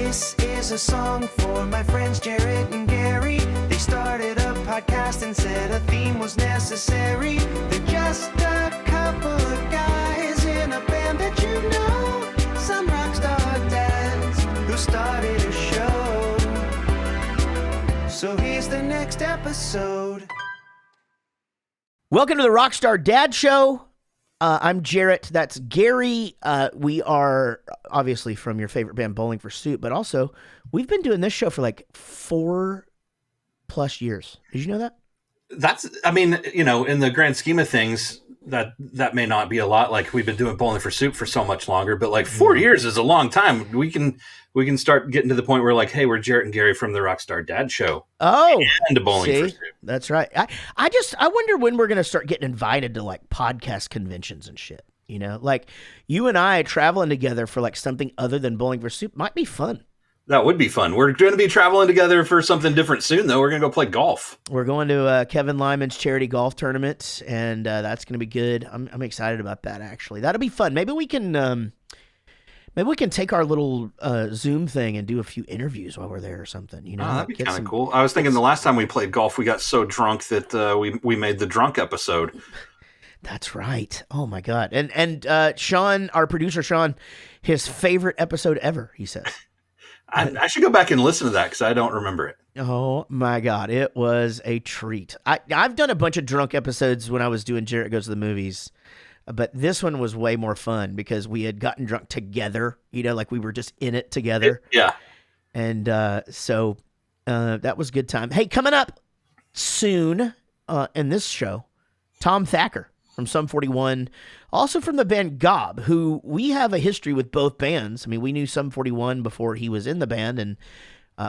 This is a song for my friends Jaret and Gary. They started a podcast and said a theme was necessary. They're just a couple of guys in a band that you know. Some rockstar dads who started a show. So here's the next episode. Welcome to the Rockstar Dad Show. I'm Jaret. That's Gary. We are obviously from your favorite band, Bowling for Soup, but also we've been doing this show for like 4+ years. Did you know that? That's, I mean, you know, in the grand scheme of things, that may not be a lot. Like we've been doing Bowling for Soup for so much longer, but like 4 years is a long time. We can start getting to the point where like, hey, we're Jaret and Gary from the Rockstar Dad Show. Oh, and Bowling for Soup. That's right. I wonder when we're gonna start getting invited to like podcast conventions and shit. You know, like you and I traveling together for like something other than Bowling for Soup might be fun. That would be fun. We're going to be traveling together for something different soon, though. We're going to go play golf. We're going to Kevin Lyman's charity golf tournament, and that's going to be good. I'm excited about that, actually. That'll be fun. Maybe we can take our little Zoom thing and do a few interviews while we're there or something. You know, that'd be kind of cool. I was thinking the last time we played golf, we got so drunk that we made the drunk episode. That's right. Oh my God. And Sean, our producer Sean, his favorite episode ever, he says. I should go back and listen to that because I don't remember it. Oh my God, it was a treat. I've done a bunch of drunk episodes when I was doing Jaret Goes to the Movies, but this one was way more fun because we had gotten drunk together. You know, like we were just in it together. Yeah. And so that was a good time. Hey, coming up soon in this show, Tom Thacker from Sum 41, also from the band GOB, who we have a history with both bands. I mean, we knew Sum 41 before he was in the band, and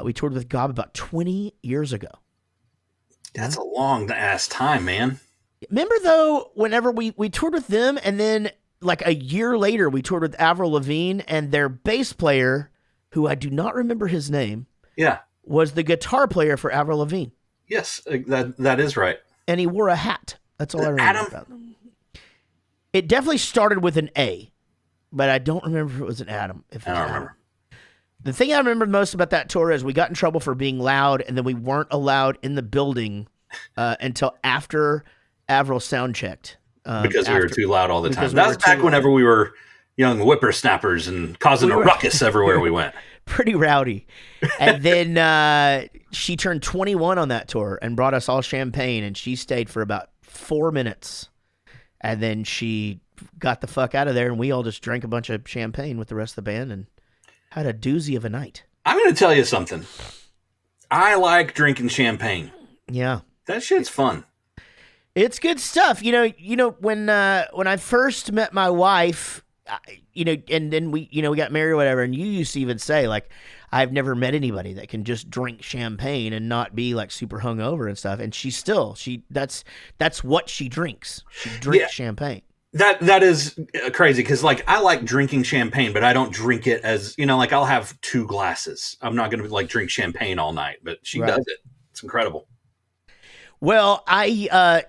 we toured with GOB about 20 years ago. That's a long-ass time, man. Remember, though, whenever we toured with them, and then like a year later, we toured with Avril Lavigne, and their bass player, who I do not remember his name, was the guitar player for Avril Lavigne. Yes, that is right. And he wore a hat. That's all I remember about them. It definitely started with an A, but I don't remember if it was an Adam. I don't remember. The thing I remember most about that tour is we got in trouble for being loud, and then we weren't allowed in the building until after Avril sound checked. Because we were too loud all the time. That was back whenever we were young whippersnappers and causing a ruckus everywhere we went. Pretty rowdy. And then she turned 21 on that tour and brought us all champagne, and she stayed for about 4 minutes. And then she got the fuck out of there, and we all just drank a bunch of champagne with the rest of the band and had a doozy of a night. I'm going to tell you something. I like drinking champagne. Yeah. That shit's fun. It's good stuff. You know, when I first met my wife, and then we got married or whatever, and you used to even say, like, I've never met anybody that can just drink champagne and not be like super hungover and stuff. And that's what she drinks. She drinks champagne. That is crazy because like I like drinking champagne, but I don't drink it as, you know, like I'll have 2 glasses. I'm not going to like drink champagne all night, but she does it. It's incredible. Well, and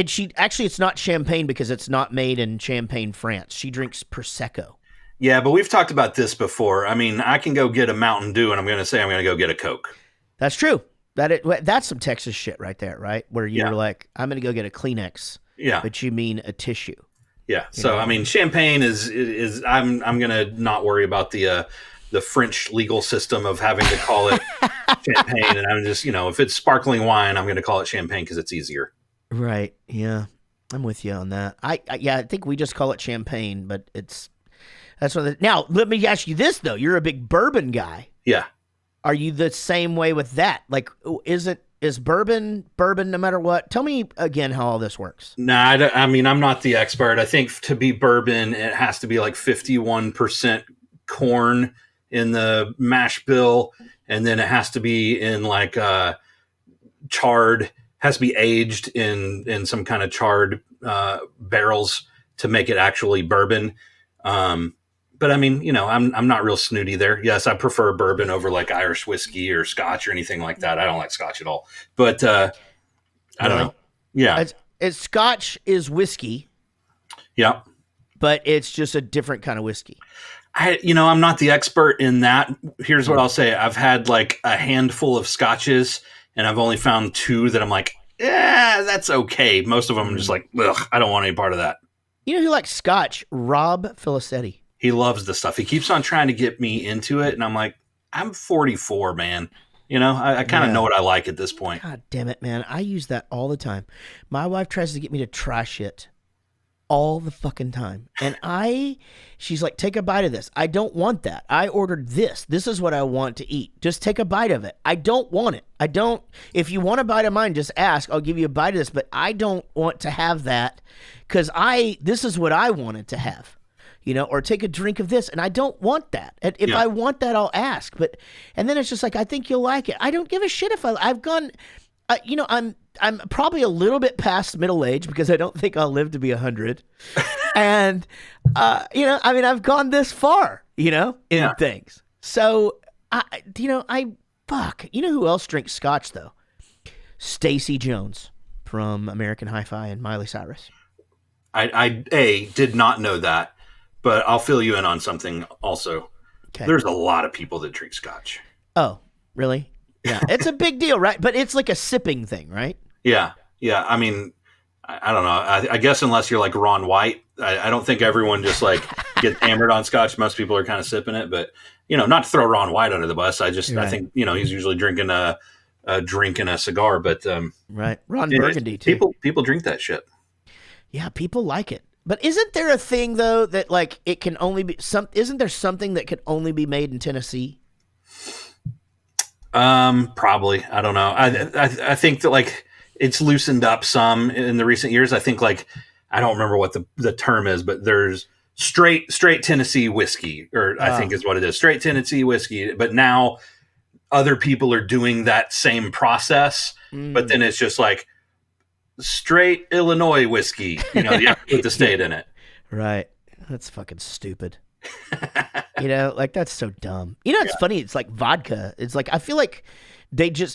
she actually, it's not champagne because it's not made in Champagne, France. She drinks Prosecco. Yeah, but we've talked about this before. I mean, I can go get a Mountain Dew, and I'm going to say I'm going to go get a Coke. That's true. That's some Texas shit right there, right? Where you're like, I'm going to go get a Kleenex. Yeah. But you mean a tissue. Yeah. So, I mean, champagne is I'm going to not worry about the French legal system of having to call it champagne. And I'm just, you know, if it's sparkling wine, I'm going to call it champagne because it's easier. Right. Yeah. I'm with you on that. I think we just call it champagne, but that's what. Now, let me ask you this, though. You're a big bourbon guy. Yeah. Are you the same way with that? Like, is bourbon no matter what? Tell me again how all this works. Nah, I mean, I'm not the expert. I think to be bourbon, it has to be like 51% corn in the mash bill, and then it has to be in like charred, has to be aged in some kind of charred barrels to make it actually bourbon. But I mean, you know, I'm not real snooty there. Yes, I prefer bourbon over like Irish whiskey or scotch or anything like that. I don't like scotch at all. But I don't know. Yeah. Scotch is whiskey. Yeah. but it's just a different kind of whiskey. I'm not the expert in that. Here's what I'll say. I've had like a handful of scotches and I've only found 2 that I'm like, yeah, that's okay. Most of them I'm just like, ugh, I don't want any part of that. You know who likes scotch? Rob Filicetti. He loves the stuff. He keeps on trying to get me into it. And I'm like, I'm 44, man. I kind of know what I like at this point. God damn it, man. I use that all the time. My wife tries to get me to try shit all the fucking time. And she's like, take a bite of this. I don't want that. I ordered this. This is what I want to eat. Just take a bite of it. I don't want it. If you want a bite of mine, just ask. I'll give you a bite of this, but I don't want to have that because this is what I wanted to have, or take a drink of this. And I don't want that. And if I want that, I'll ask. And then it's just like, I think you'll like it. I don't give a shit if I've gone, I'm probably a little bit past middle age because I don't think I'll live to be 100. And, I've gone this far, in things. So, fuck. You know who else drinks scotch, though? Stacey Jones from American Hi-Fi and Miley Cyrus. I did not know that, but I'll fill you in on something also. Okay. There's a lot of people that drink scotch. Oh, really? Yeah. It's a big deal, right? But it's like a sipping thing, right? Yeah. I mean, I don't know. I guess unless you're like Ron White, I don't think everyone just like gets hammered on scotch. Most people are kind of sipping it, but not to throw Ron White under the bus. I think he's usually drinking a drink and a cigar, but right, Ron Burgundy too. People drink that shit. Yeah, people like it. But isn't there a thing though that like it can only be Isn't there something that can only be made in Tennessee? Probably. I don't know. I think that like it's loosened up some in the recent years. I think like, I don't remember what the term is, but there's straight Tennessee whiskey, or I think is what it is. Straight Tennessee whiskey. But now other people are doing that same process, but then it's just like straight Illinois whiskey. You have to put the state in it. Right. That's fucking stupid. Like that's so dumb. It's funny. It's like vodka. It's like, I feel like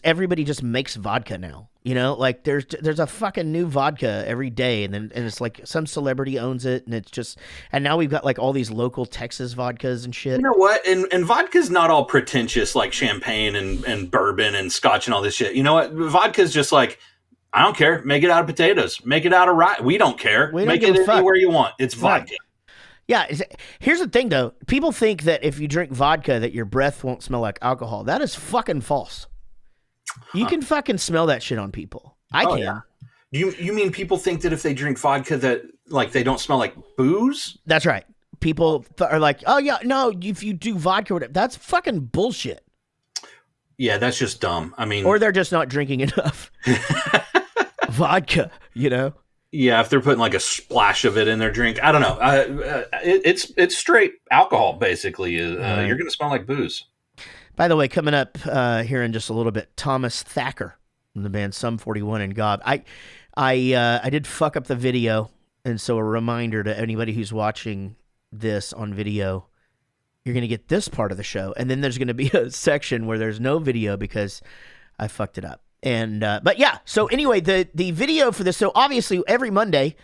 everybody just makes vodka now. Like there's a fucking new vodka every day, and it's like some celebrity owns it, and now we've got like all these local Texas vodkas and shit. You know what? And vodka's not all pretentious like champagne and bourbon and scotch and all this shit. You know what? Vodka's just like, I don't care. Make it out of potatoes. Make it out of rice. We don't care. Make it anywhere you want. It's vodka. Yeah. Here's the thing, though. People think that if you drink vodka that your breath won't smell like alcohol. That is fucking false. You can fucking smell that shit on people. I can. Yeah. You mean people think that if they drink vodka that like they don't smell like booze? That's right. People are like, oh yeah, no, if you do vodka, whatever, that's fucking bullshit. Yeah, that's just dumb. I mean, or they're just not drinking enough vodka, Yeah, if they're putting like a splash of it in their drink, I don't know. It's straight alcohol basically. You're going to smell like booze. By the way, coming up here in just a little bit, Thomas Thacker from the band Sum 41 and GOB. I did fuck up the video, and so a reminder to anybody who's watching this on video, you're going to get this part of the show, and then there's going to be a section where there's no video because I fucked it up. And but yeah, so anyway, the video for this, so obviously every Monday,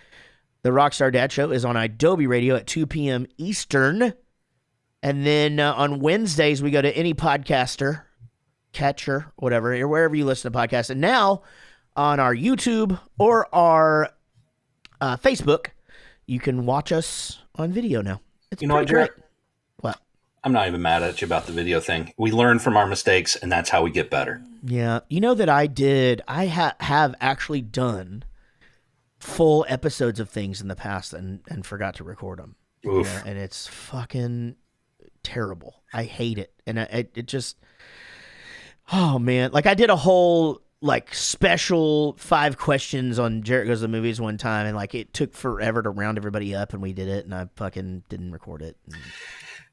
the Rockstar Dad Show is on Adobe Radio at 2 p.m. Eastern. And then on Wednesdays, we go to any podcaster, catcher, whatever, or wherever you listen to podcasts. And now on our YouTube or our Facebook, you can watch us on video now. It's pretty great. What? I'm not even mad at you about the video thing. We learn from our mistakes, and that's how we get better. Yeah. You know that I have actually done full episodes of things in the past and forgot to record them. Oof. And it's fucking terrible. I hate it. And it just, oh man. Like I did a whole like special 5 questions on Jaret Goes to the Movies one time, and like it took forever to round everybody up, and we did it, and I fucking didn't record it.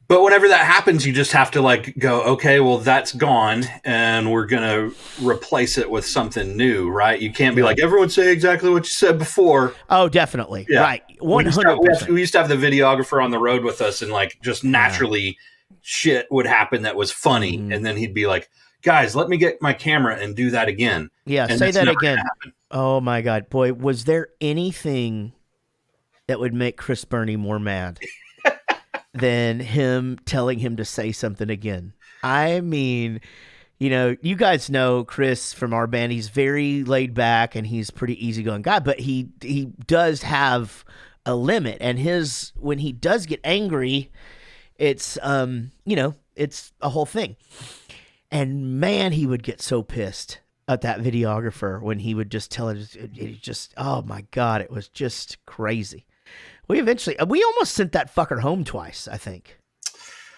But whenever that happens, you just have to like go, okay, well that's gone, and we're gonna replace it with something new, right? You can't be like, everyone say exactly what you said before. Oh, definitely, yeah. Right, 100%. We used to have the videographer on the road with us, and like just naturally, shit would happen that was funny, and then he'd be like, "Guys, let me get my camera and do that again." Yeah, and say that again. Oh my god, boy, was there anything that would make Chris Burney more mad than him telling him to say something again. I mean, you know, you guys know Chris from our band. He's very laid back and he's pretty easygoing guy, but he does have a limit. And when he does get angry, it's you know, it's a whole thing. And man, he would get so pissed at that videographer when he would just tell it just, oh my God, it was just crazy. We almost sent that fucker home twice, I think.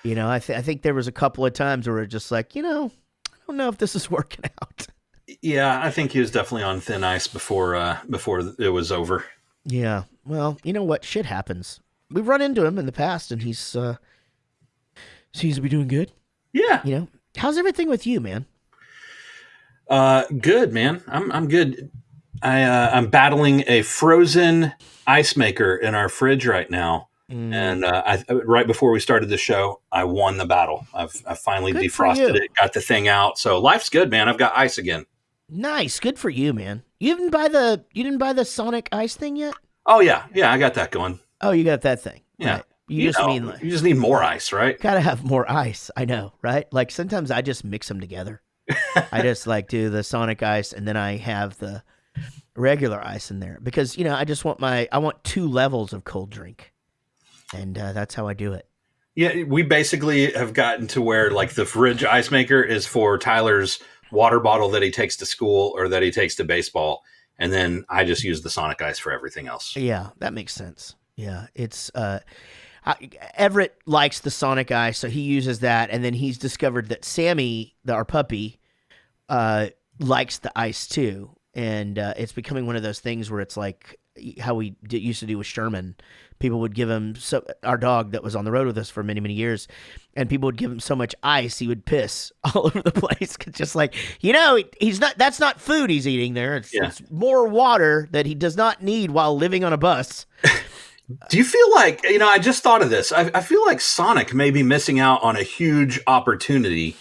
You know, I think there was a couple of times where we're just like, you know, I don't know if this is working out. Yeah, I think he was definitely on thin ice before it was over. Yeah, well, you know what? Shit happens. We've run into him in the past, and he's seems to be doing good. Yeah. You know, how's everything with you, man? Good, man. I'm good. I'm battling a frozen ice maker in our fridge right now. And right before we started the show, I won the battle. I finally Good defrosted it, got the thing out. So life's good, man. I've got ice again. Nice, good for you, man. You didn't buy the Sonic ice thing yet? Oh yeah, I got that going. Oh, you got that thing. Yeah. Right. You just need more ice, right? Gotta have more ice. I know, right? Like sometimes I just mix them together. I just like do the Sonic ice and then I have the regular ice in there because, you know, I want 2 levels of cold drink. And that's how I do it. Yeah, we basically have gotten to where like the fridge ice maker is for Tyler's water bottle that he takes to school or that he takes to baseball. And then I just use the Sonic ice for everything else. Yeah, that makes sense. Yeah, it's Everett likes the Sonic ice, so he uses that. And then he's discovered that Sammy, our puppy, likes the ice too. And it's becoming one of those things where it's like how we used to do with Sherman. People would give him our dog that was on the road with us for many, many years, and people would give him so much ice he would piss all over the place. Just like, you know, that's not food he's eating there. It's more water that he does not need while living on a bus. Do you feel like, you know, I just thought of this. I feel like Sonic may be missing out on a huge opportunity.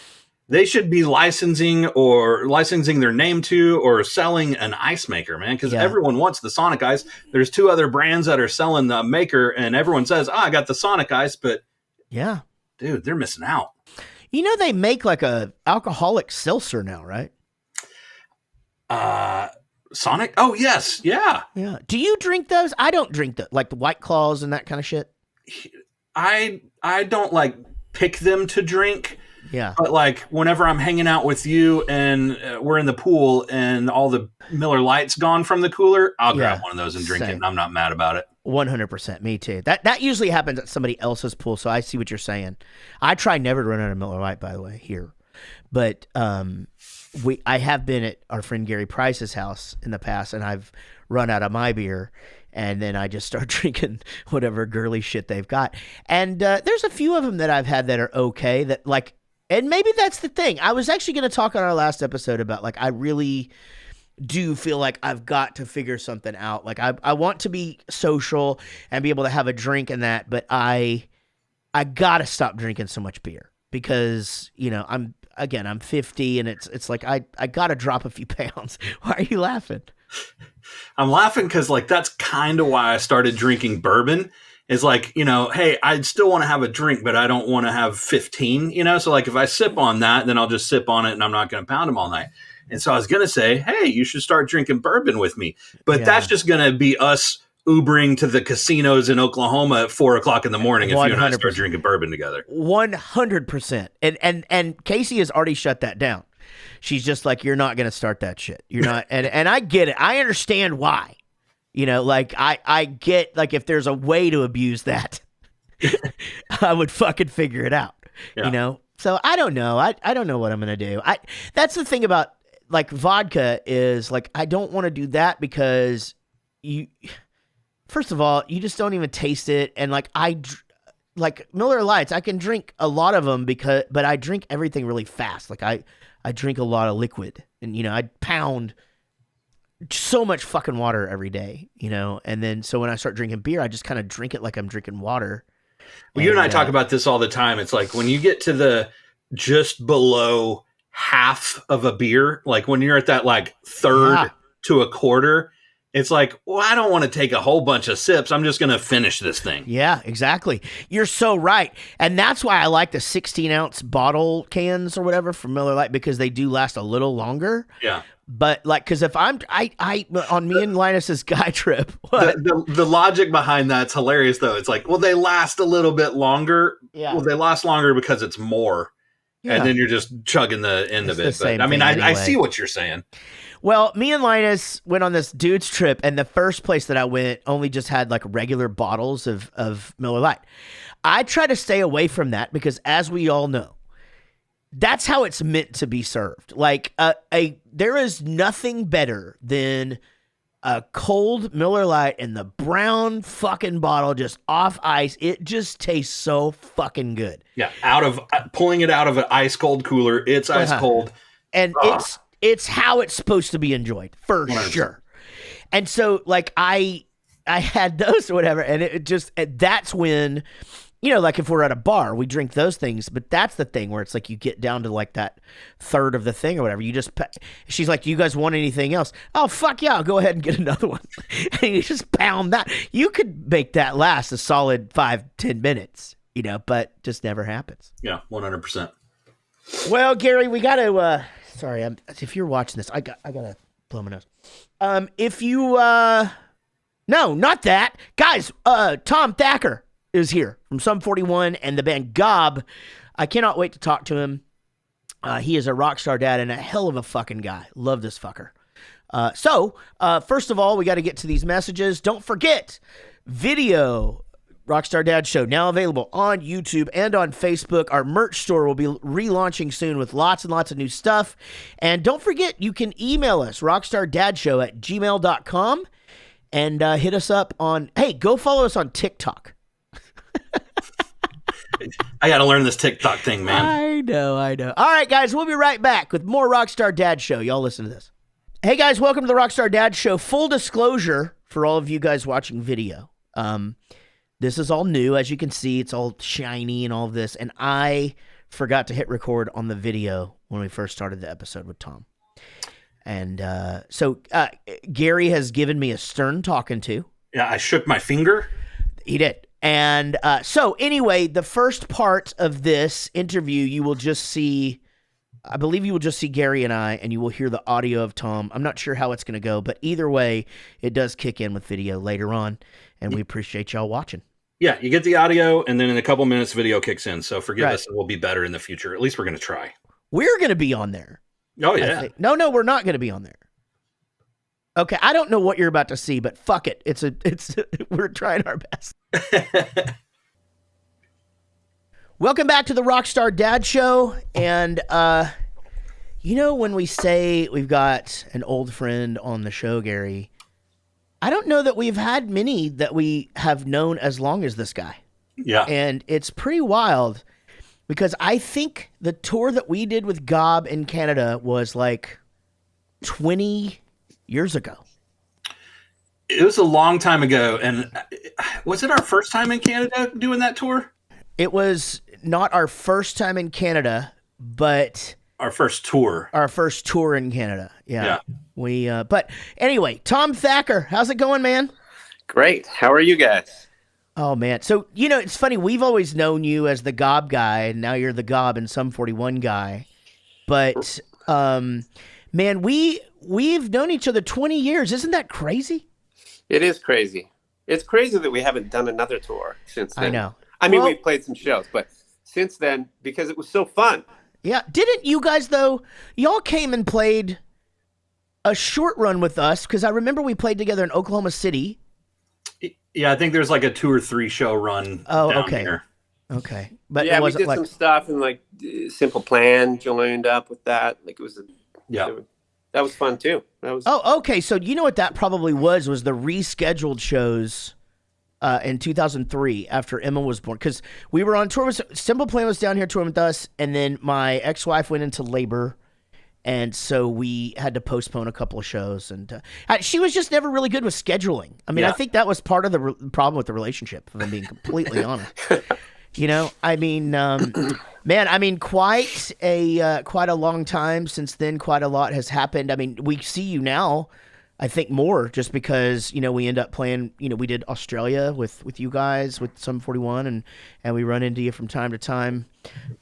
They should be licensing their name to or selling an ice maker, man, because everyone wants the Sonic ice. There's 2 other brands that are selling the maker, and everyone says, I got the Sonic ice, but yeah, dude, they're missing out. You know, they make like a alcoholic seltzer now, right? Sonic? Oh, yes. Yeah. Yeah. Do you drink those? I don't drink like the White Claws and that kind of shit. I don't like pick them to drink. Yeah. But like whenever I'm hanging out with you and we're in the pool and all the Miller Lite's gone from the cooler, I'll grab one of those and drink it, and I'm not mad about it. 100%. Me too. That usually happens at somebody else's pool, so I see what you're saying. I try never to run out of Miller Lite, by the way, here. But I have been at our friend Gary Price's house in the past, and I've run out of my beer. And then I just start drinking whatever girly shit they've got. And there's a few of them that I've had that are okay, that like, and maybe that's the thing. I was actually going to talk on our last episode about like, I really do feel like I've got to figure something out. Like I want to be social and be able to have a drink and that, but I got to stop drinking so much beer because, you know, I'm 50 and it's like, I got to drop a few pounds. Why are you laughing? I'm laughing because like, that's kind of why I started drinking bourbon. Is like, you know, hey, I still want to have a drink, but I don't want to have 15, you know? So like if I sip on that, then I'll just sip on it and I'm not going to pound them all night. And so I was going to say, hey, you should start drinking bourbon with me. But that's just going to be us Ubering to the casinos in Oklahoma at 4:00 in the morning if 100%. You and I start drinking bourbon together. 100%. And Casey has already shut that down. She's just like, you're not going to start that shit. You're not. And I get it. I understand why. You know, like I get like if there's a way to abuse that, I would fucking figure it out. Yeah. You know, so I don't know. I don't know what I'm gonna do. That's the thing about like vodka is like I don't want to do that because first of all, you just don't even taste it, and like like Miller Lites, I can drink a lot of them but I drink everything really fast. Like I drink a lot of liquid, and you know I pound so much fucking water every day, you know? And then, so when I start drinking beer, I just kind of drink it like I'm drinking water. Well, you and I talk about this all the time. It's like when you get to the just below half of a beer, like when you're at that like third to a quarter, It's like, well, I don't want to take a whole bunch of sips. I'm just going to finish this thing. Yeah, exactly. You're so right. And that's why I like the 16-ounce bottle cans or whatever from Miller Lite, because they do last a little longer. Yeah. But like, because if I on me and Linus's guy trip, the logic behind that's hilarious though. It's like, well, they last a little bit longer. Yeah. Well, they last longer because it's more, and then you're just chugging the end of it. But I mean, I see what you're saying. Well, me and Linus went on this dude's trip, and the first place that I went only just had like regular bottles of Miller Lite. I try to stay away from that because, as we all know, that's how it's meant to be served. Like there is nothing better than a cold Miller Lite in the brown fucking bottle, just off ice. It just tastes so fucking good. Yeah, pulling it out of an ice cold cooler. It's ice cold, and it's how it's supposed to be enjoyed for 100%. Sure. And so, like I had those or whatever, and that's when. You know, like if we're at a bar, we drink those things, but that's the thing where it's like you get down to like that third of the thing or whatever. She's like, "Do you guys want anything else?" "Oh, fuck yeah, I'll go ahead and get another one." And you just pound that. You could make that last a solid 5-10 minutes, you know, but just never happens. Yeah, 100%. Well, Gary, we got to, sorry, if you're watching this, I got to blow my nose. If you, no, not that. Guys, Tom Thacker is here from Sum 41 and the band GOB. I cannot wait to talk to him. He is a rockstar dad and a hell of a fucking guy. Love this fucker. So first of all, we got to get to these messages. Don't forget, video Rockstar Dad Show now available on YouTube and on Facebook. Our merch store will be relaunching soon with lots and lots of new stuff. And don't forget, you can email us, rockstardadshow@gmail.com, and hit us up on, hey, go follow us on TikTok. I got to learn this TikTok thing, man. I know. All right, guys, we'll be right back with more Rockstar Dad Show. Y'all listen to this. Hey, guys, welcome to the Rockstar Dad Show. Full disclosure for all of you guys watching video. This is all new. As you can see, it's all shiny and all of this. And I forgot to hit record on the video when we first started the episode with Tom. And so Gary has given me a stern talking to. Yeah, I shook my finger. He did. And so anyway, the first part of this interview, you will just see, I believe you will just see Gary and I, and you will hear the audio of Tom. I'm not sure how it's going to go, but either way, it does kick in with video later on, and we appreciate y'all watching. Yeah, you get the audio, and then in a couple minutes, video kicks in. So forgive us, it will be better in the future. At least we're going to try. We're going to be on there. Oh, yeah. No, we're not going to be on there. Okay, I don't know what you're about to see, but fuck it. It's we're trying our best. Welcome back to the Rockstar Dad Show. And you know, when we say we've got an old friend on the show, Gary, I don't know that we've had many that we have known as long as this guy. Yeah. And it's pretty wild because I think the tour that we did with GOB in Canada was like 20 years ago. It was a long time ago. And was it our first time in Canada doing that tour? It was not our first time in Canada, but our first tour. Our first tour in Canada. Yeah. We but anyway, Tom Thacker, how's it going, man? Great. How are you guys? Oh man. So, you know, it's funny, we've always known you as the GOB guy, and now you're the GOB and Sum 41 guy. But man, we've known each other 20 years. Isn't that crazy? It is crazy. It's crazy that we haven't done another tour since then. I know. I mean, we've played some shows, but since then, because it was so fun. Yeah. Didn't you guys, though, y'all came and played a short run with us? Because I remember we played together in Oklahoma City. Yeah, I think there's like a 2 or 3 show run down here. Okay. But yeah, we did some stuff, and like Simple Plan joined up with that. Like it was that was fun too. Oh, okay. So you know what that probably was the rescheduled shows in 2003 after Emma was born. Because we were on tour with Simple Plan was down here touring with us, and then my ex-wife went into labor, and so we had to postpone a couple of shows. And she was just never really good with scheduling. I mean, I think that was part of the problem with the relationship, if I'm being completely honest. You know, I mean, man, I mean, quite a long time since then. Quite a lot has happened. I mean, we see you now I think more just because, we end up playing, we did Australia with you guys with Sum 41 and we run into you from time to time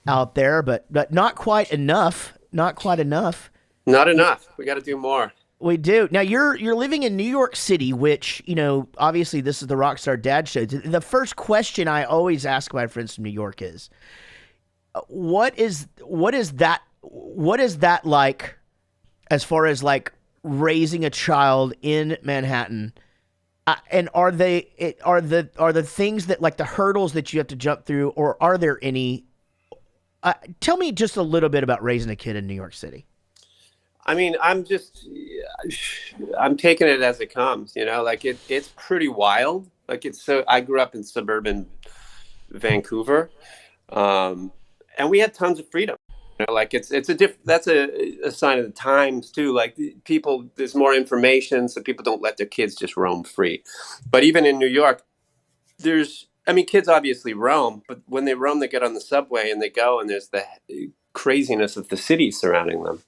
out there, but not quite enough. Not quite enough. Not enough. We got to do more. We do. Now you're living in New York City, which, obviously this is the Rockstar Dad Show. The first question I always ask my friends from New York is, what is that like as far as like raising a child in Manhattan, and are the things that like the hurdles that you have to jump through, or are there any? Tell me just a little bit about raising a kid in New York City. I mean, I'm taking it as it comes, like it's pretty wild. Like I grew up in suburban Vancouver, and we had tons of freedom. Like that's a sign of the times too. Like there's more information, so people don't let their kids just roam free. But even in New York, kids obviously roam, but when they roam, they get on the subway and they go, and there's the craziness of the city surrounding them.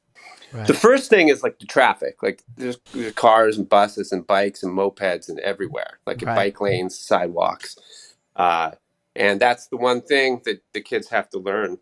Right. The first thing is like the traffic. Like there's cars and buses and bikes and mopeds and everywhere, like in bike lanes, sidewalks. And that's the one thing that the kids have to learn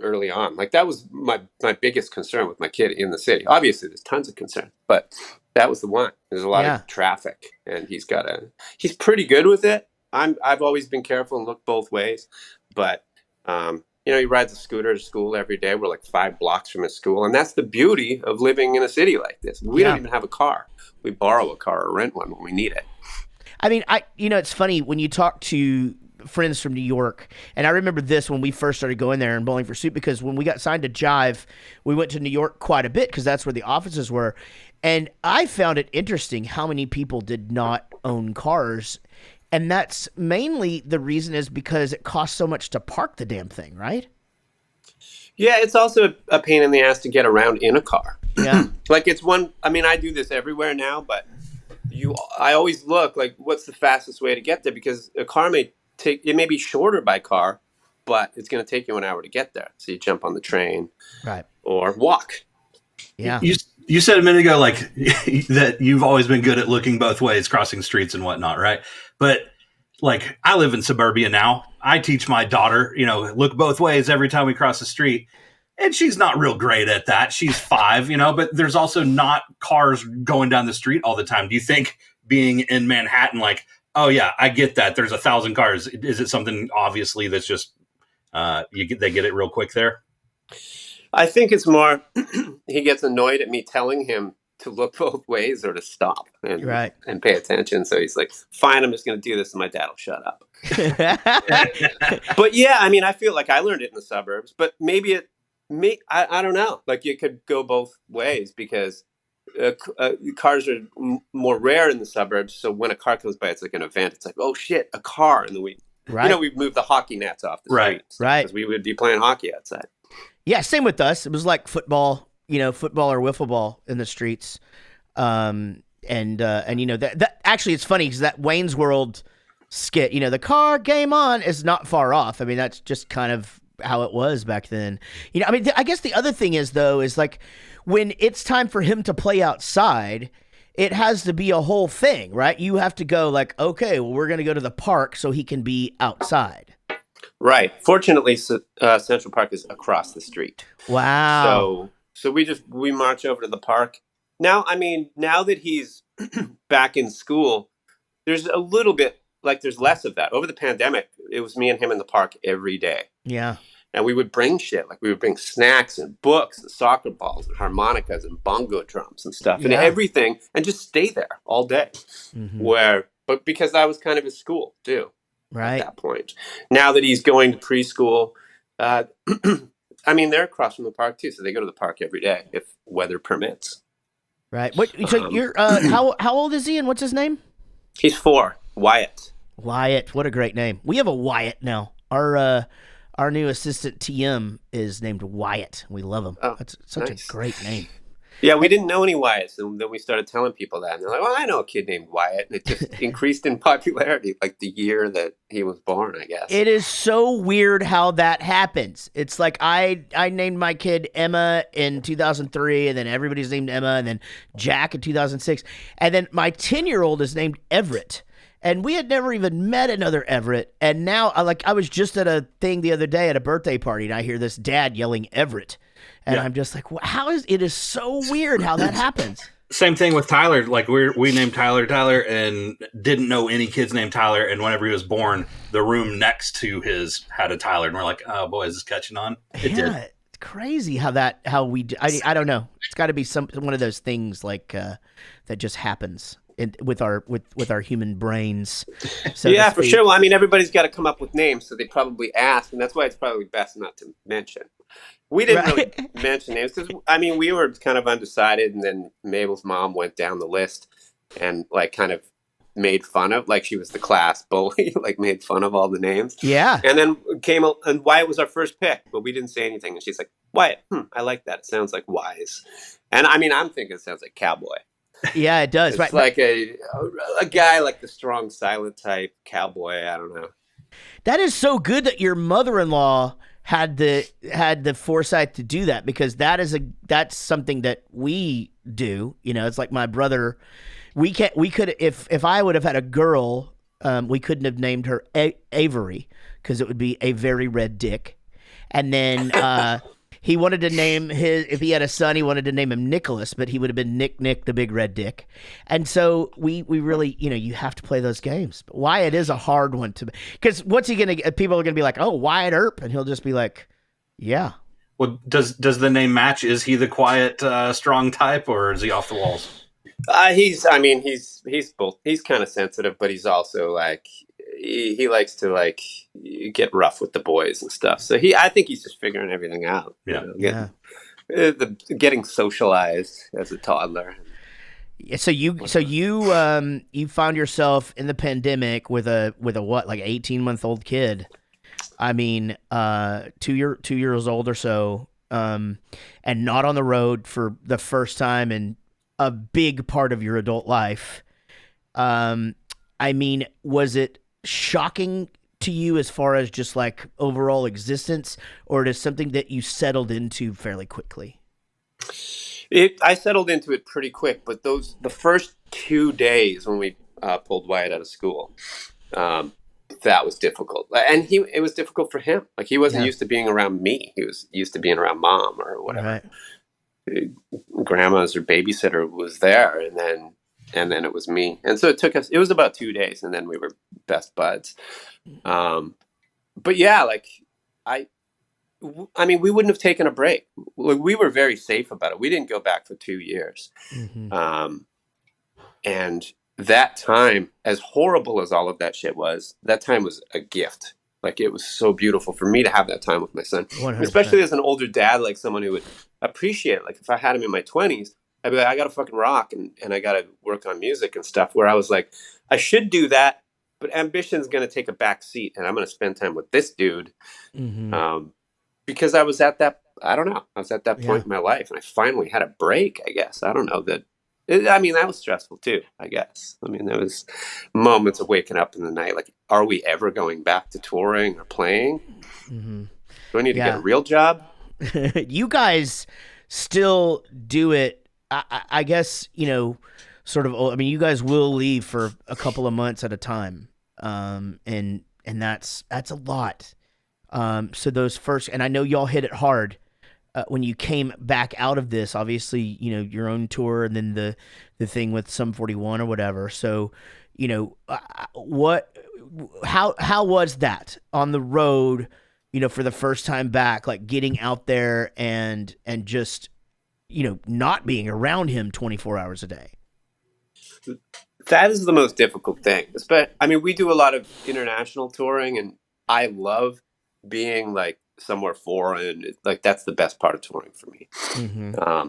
early on. Like that was my biggest concern with my kid in the city. Obviously there's tons of concern, but that was the one. There's a lot of traffic, and he's pretty good with it. I've always been careful and looked both ways, but he rides a scooter to school every day. We're like 5 blocks from his school, and that's the beauty of living in a city like this. We don't even have a car. We borrow a car or rent one when we need it. I mean, it's funny when you talk to friends from New York, and I remember this when we first started going there in Bowling for Soup, because when we got signed to Jive, we went to New York quite a bit because that's where the offices were, and I found it interesting how many people did not own cars, and that's mainly the reason is because it costs so much to park the damn thing, right? Yeah, it's also a pain in the ass to get around in a car. Yeah. Like I do this everywhere now, but I always look like what's the fastest way to get there, because a car may be shorter by car, but it's going to take you an hour to get there. So you jump on the train, right, or walk. Yeah. You said a minute ago, like that you've always been good at looking both ways, crossing streets and whatnot, right? But like I live in suburbia now. I teach my daughter, look both ways every time we cross the street. And she's not real great at that. She's 5, but there's also not cars going down the street all the time. Do you think being in Manhattan, like, oh yeah, I get that there's 1,000 cars, is it something obviously that's just they get it real quick there? I think it's more he gets annoyed at me telling him to look both ways or to stop and pay attention. So he's like, fine, I'm just going to do this and my dad will shut up. But yeah, I feel like I learned it in the suburbs, but maybe I don't know. Like it could go both ways because cars are more rare in the suburbs. So when a car comes by, it's like an event. It's like, oh shit, a car. And then we've moved the hockey nets off the streets. Right. Because we would be playing hockey outside. Yeah, same with us. It was like football or wiffle ball in the streets. And that actually it's funny because that Wayne's World skit, the car game on is not far off. I mean, that's just kind of how it was back then. I guess the other thing is though, is like when it's time for him to play outside, it has to be a whole thing, right? You have to go like, okay, well, we're going to go to the park so he can be outside. Right. Fortunately, Central Park is across the street. Wow. So we march over to the park. Now, now that he's back in school, there's a little bit, like there's less of that. Over the pandemic, it was me and him in the park every day. Yeah. And we would bring shit. Like we would bring snacks and books and soccer balls and harmonicas and bongo drums and stuff and everything, and just stay there all day. Mm-hmm. But because that was kind of his school too. Right. At that point. Now that he's going to preschool, they're across from the park too, so they go to the park every day if weather permits. Right. So you're how old is he and what's his name? He's 4. Wyatt. Wyatt. What a great name. We have a Wyatt now. Our new assistant TM is named Wyatt. We love him. Oh, that's such a great name. Yeah, we didn't know any Wyatts, and then we started telling people that, and they're like, "Well, I know a kid named Wyatt," and it just increased in popularity, like the year that he was born, I guess. It is so weird how that happens. It's like I named my kid Emma in 2003, and then everybody's named Emma, and then Jack in 2006, and then my 10-year-old is named Everett. And we had never even met another Everett, and now I was just at a thing the other day at a birthday party, and I hear this dad yelling Everett. And I'm just like, how is it is so weird how that happens. Same thing with Tyler. Like we named Tyler and didn't know any kids named Tyler. And whenever he was born, the room next to his had a Tyler, and we're like, oh boy, is this catching on? It did. It's crazy how we do. I don't know. It's got to be one of those things like that just happens with our human brains. So yeah, for sure. Well, I mean, everybody's got to come up with names, so they probably ask, and that's why it's probably best not to mention. We didn't really mention names because, I mean, we were kind of undecided, and then Mabel's mom went down the list and, like, kind of made fun of, like, she was the class bully, like, made fun of all the names. Yeah. And then and Wyatt was our first pick, but we didn't say anything. And she's like, Wyatt, I like that. It sounds like wise. And, I mean, I'm thinking it sounds like cowboy. Yeah, it does. It's right. like a guy like the strong, silent type cowboy. I don't know. That is so good that your mother-in-law had the foresight to do that, because that's something that we do. You know, it's like my brother. We could if I would have had a girl, we couldn't have named her Avery because it would be a very red dick, and then. He wanted to name if he had a son, he wanted to name him Nicholas, but he would have been Nick the Big Red Dick. And so we really, you have to play those games. But Wyatt is a hard one because what's he going to, people are going to be like, oh, Wyatt Earp. And he'll just be like, yeah. Well, does the name match? Is he the quiet, strong type, or is he off the walls? He's both. He's kind of sensitive, but he's also like, he likes to like get rough with the boys and stuff. So I think he's just figuring everything out. Yeah. Getting socialized as a toddler. Yeah, so you found yourself in the pandemic with a what, like 18-month-old kid. I mean, 2 years old or so, and not on the road for the first time in a big part of your adult life. I mean, was it shocking to you as far as just like overall existence, or it is something that you settled into fairly quickly? I settled into it pretty quick, but the first 2 days when we pulled Wyatt out of school, that was difficult, and it was difficult for him. Like he wasn't used to being around me; he was used to being around mom or whatever. Right. Grandma's or babysitter was there, and then it was me. And so it was about 2 days, and then we were best buds. But yeah, like I mean, we wouldn't have taken a break. We were very safe about it. We didn't go back for 2 years. Mm-hmm. And that time, as horrible as all of that shit was, that time was a gift. Like it was so beautiful for me to have that time with my son, 100%. Especially as an older dad, like someone who would appreciate it. Like if I had him in my 20s, I'd be like, I got to fucking rock and I got to work on music and stuff, where I was like, I should do that, but ambition's going to take a back seat and I'm going to spend time with this dude. Mm-hmm. Because I was at that, I don't know, I was at that point in my life and I finally had a break, I guess. I don't know that. I mean, that was stressful too, I guess. I mean, there was moments of waking up in the night, like, are we ever going back to touring or playing? Mm-hmm. Do I need to get a real job? You guys still do it, I guess, sort of. I mean, you guys will leave for a couple of months at a time, and that's a lot. So those first, and I know y'all hit it hard. When you came back out of this, obviously, your own tour and then the thing with Sum 41 or whatever. So, how was that on the road, for the first time back, like getting out there and just, not being around him 24 hours a day? That is the most difficult thing. But I mean, we do a lot of international touring and I love being like somewhere foreign. Like that's the best part of touring for me. Mm-hmm.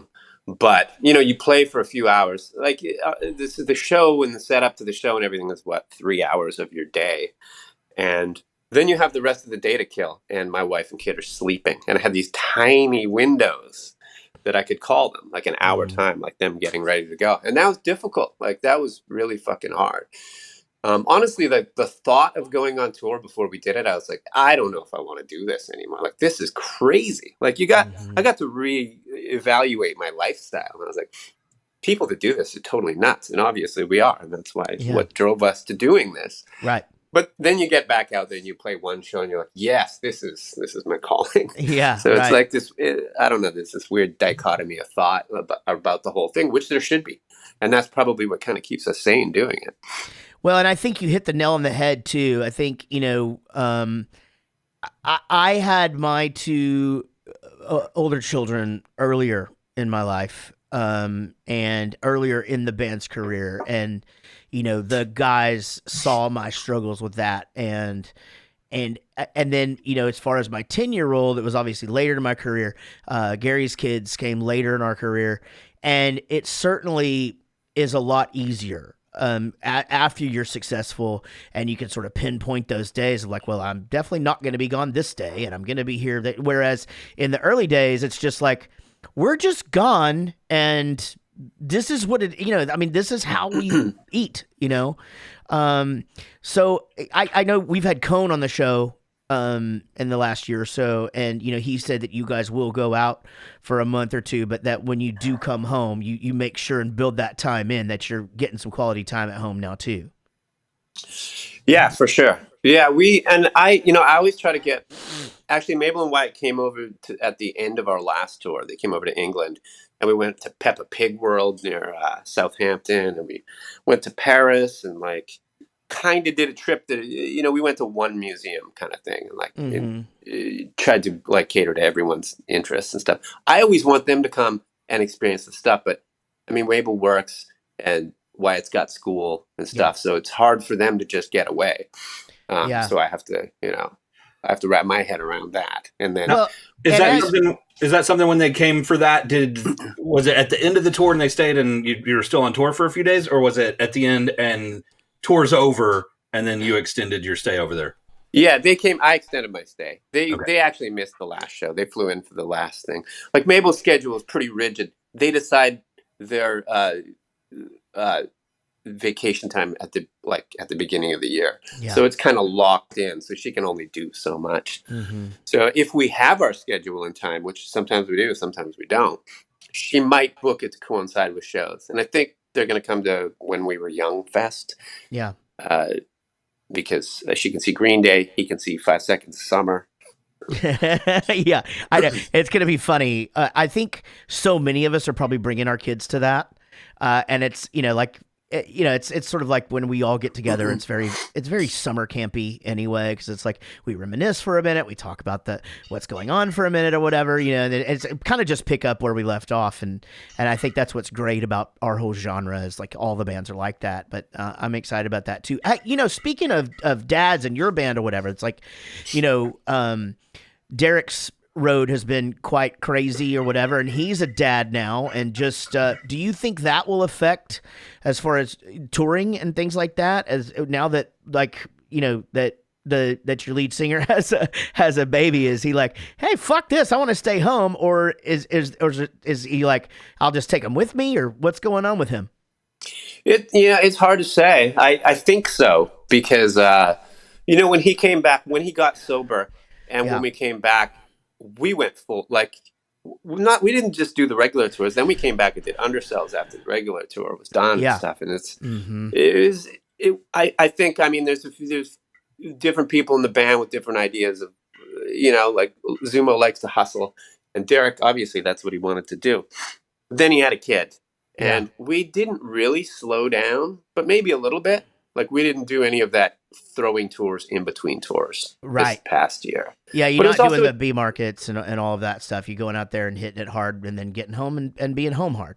But you play for a few hours. Like this is the show and the setup to the show and everything is 3 hours of your day, and then you have the rest of the day to kill. And my wife and kid are sleeping, and I have these tiny windows that I could call them like an hour time, like them getting ready to go. And that was difficult. Like that was really fucking hard. Honestly, the thought of going on tour before we did it, I was like, I don't know if I want to do this anymore. Like, this is crazy. Like I got to reevaluate my lifestyle. And I was like, people that do this are totally nuts. And obviously we are. And that's why what drove us to doing this. Right. But then you get back out there and you play one show and you're like, yes, this is my calling. Yeah. So it's like this, I don't know, there's this weird dichotomy of thought about the whole thing, which there should be. And that's probably what kind of keeps us sane doing it. Well, and I think you hit the nail on the head too. I think, I had my two older children earlier in my life, and earlier in the band's career. And, the guys saw my struggles with that. And then, as far as my 10-year-old, it was obviously later in my career. Gary's kids came later in our career, and it certainly is a lot easier after you're successful and you can sort of pinpoint those days of like, well, I'm definitely not going to be gone this day and I'm going to be here. Whereas in the early days, it's just like, we're just gone and this is what this is how we eat, So I know we've had Cone on the show in the last year or so, and he said that you guys will go out for a month or two, but that when you do come home, you make sure and build that time in, that you're getting some quality time at home now too. Yeah, for sure. Yeah, I always try to get. Actually, Mabel and Wyatt came over at the end of our last tour. They came over to England, and we went to Peppa Pig World near Southampton, and we went to Paris, and kind of did a trip that we went to one museum kind of thing, and tried to cater to everyone's interests and stuff. I always want them to come and experience the stuff, but I mean, Mabel works and Wyatt's got school and stuff, so it's hard for them to just get away. So I have to, wrap my head around that. And then is that something when they came for that? Was it at the end of the tour and they stayed and you were still on tour for a few days, or was it at the end and tour's over and then you extended your stay over there? Yeah, they came. I extended my stay. They actually missed the last show. They flew in for the last thing. Mabel's schedule is pretty rigid. They decide their vacation time at the beginning of the year. Yeah. So it's kind of locked in. So she can only do so much. Mm-hmm. So if we have our schedule in time, which sometimes we do, sometimes we don't, she might book it to coincide with shows. And I think they're going to come to When We Were Young Fest. Yeah. Because she can see Green Day, he can see 5 Seconds of Summer. Yeah, I know. It's going to be funny. I think so many of us are probably bringing our kids to that. And it's, it's sort of like when we all get together, it's very summer campy anyway, because it's like we reminisce for a minute, we talk about what's going on for a minute or whatever, and it's kind of just pick up where we left off, and I think that's what's great about our whole genre is all the bands are like that. But I'm excited about that too. Speaking of dads and your band or whatever, it's like, Derek's road has been quite crazy or whatever, and he's a dad now, and just do you think that will affect as far as touring and things like that, as now that that your lead singer has a baby? Is he like, hey, fuck this, I want to stay home, or is he like, I'll just take him with me, or what's going on with him? It's hard to say. I think so, because when he came back, when he got sober, and when we came back, we went full, we didn't just do the regular tours. Then we came back and did Undercells after the regular tour was done and stuff. And I think, there's different people in the band with different ideas of, Zumo likes to hustle, and Derek, obviously that's what he wanted to do. Then he had a kid, and we didn't really slow down, but maybe a little bit. We didn't do any of that throwing tours in between tours this past year. Yeah, you're not doing the B markets and all of that stuff. You're going out there and hitting it hard and then getting home and being home hard.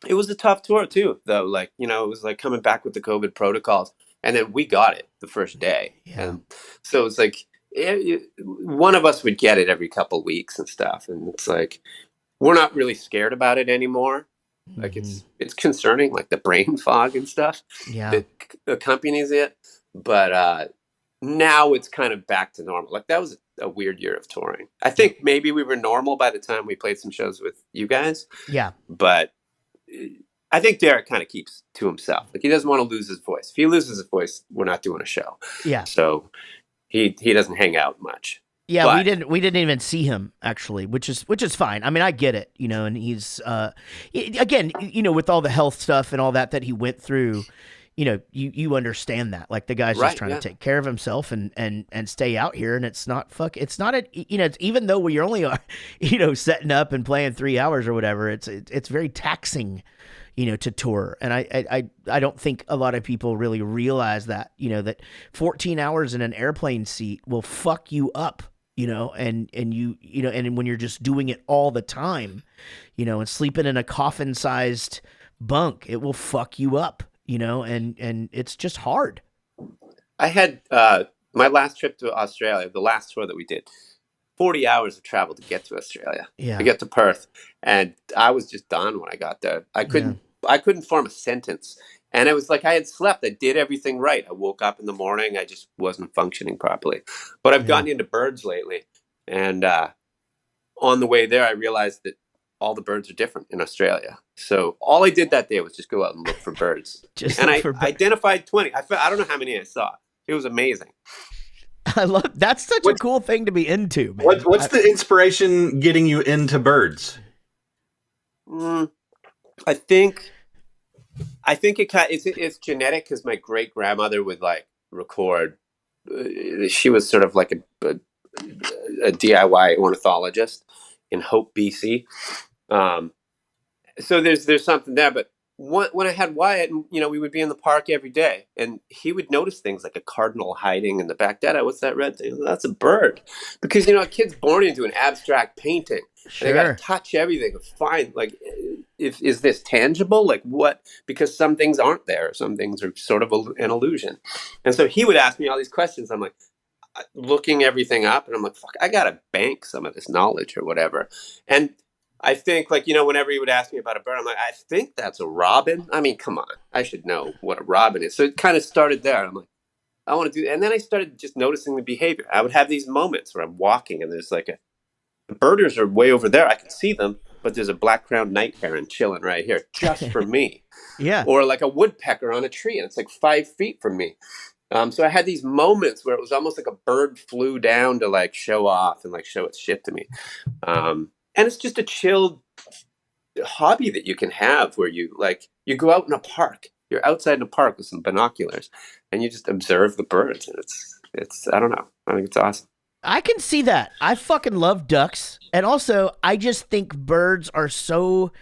It was a tough tour too, though. It was coming back with the COVID protocols, and then we got it the first day. Yeah. And so it's one of us would get it every couple weeks and stuff. And it's we're not really scared about it anymore. It's concerning, the brain fog and stuff that accompanies it. But now it's kind of back to normal. Like that was a weird year of touring. I think maybe we were normal by the time we played some shows with you guys. Yeah. But I think Derek kind of keeps to himself. Like he doesn't want to lose his voice. If he loses his voice, we're not doing a show. Yeah. So he doesn't hang out much. Yeah, But we didn't even see him actually, which is fine. I mean, I get it, and he's again, with all the health stuff and all that he went through, you understand that. Like the guy's just trying to take care of himself and stay out here, and it's not it's even though we only are, setting up and playing 3 hours or whatever, it's very taxing, to tour. And I don't think a lot of people really realize that, that 14 hours in an airplane seat will fuck you up. And when you're just doing it all the time, and sleeping in a coffin-sized bunk, it will fuck you up, and it's just hard. I had my last trip to Australia, the last tour that we did, 40 hours of travel to get to Australia. Yeah. To get to Perth, and I was just done when I got there. I couldn't form a sentence. And it was like I had slept. I did everything right. I woke up in the morning. I just wasn't functioning properly. But I've gotten into birds lately. And on the way there, I realized that all the birds are different in Australia. So all I did that day was just go out and look for birds. I identified 20. I don't know how many I saw. It was amazing. I love that's such a cool thing to be into, man. What's the inspiration getting you into birds? I think it's genetic because my great grandmother would like record. She was sort of like a DIY ornithologist in Hope, BC. So there's something there. But when I had Wyatt, we would be in the park every day, and he would notice things like a cardinal hiding in the back. Dad, what's that red thing? That's a bird. Because a kid's born into an abstract painting. Sure. They got to touch everything and find like. Is this tangible? Like what? Because some things aren't there. Some things are sort of an illusion. And so he would ask me all these questions. I'm like looking everything up, and I'm like, fuck, I gotta bank some of this knowledge or whatever. And I think whenever he would ask me about a bird, I'm like, I think that's a robin. I mean, come on, I should know what a robin is. So it kind of started there. I'm like, I want to do. And then I started just noticing the behavior. I would have these moments where I'm walking, and there's like the birders are way over there. I can see them. But there's a black-crowned night heron chilling right here just for me. Yeah. Or like a woodpecker on a tree, and it's like 5 feet from me. So I had these moments where it was almost like a bird flew down to like show off and like show its shit to me. And it's just a chilled hobby that you can have where you go out in a park. You're outside in a park with some binoculars, and you just observe the birds. And it's I don't know. I think it's awesome. I can see that. I fucking love ducks. And also, I just think birds are so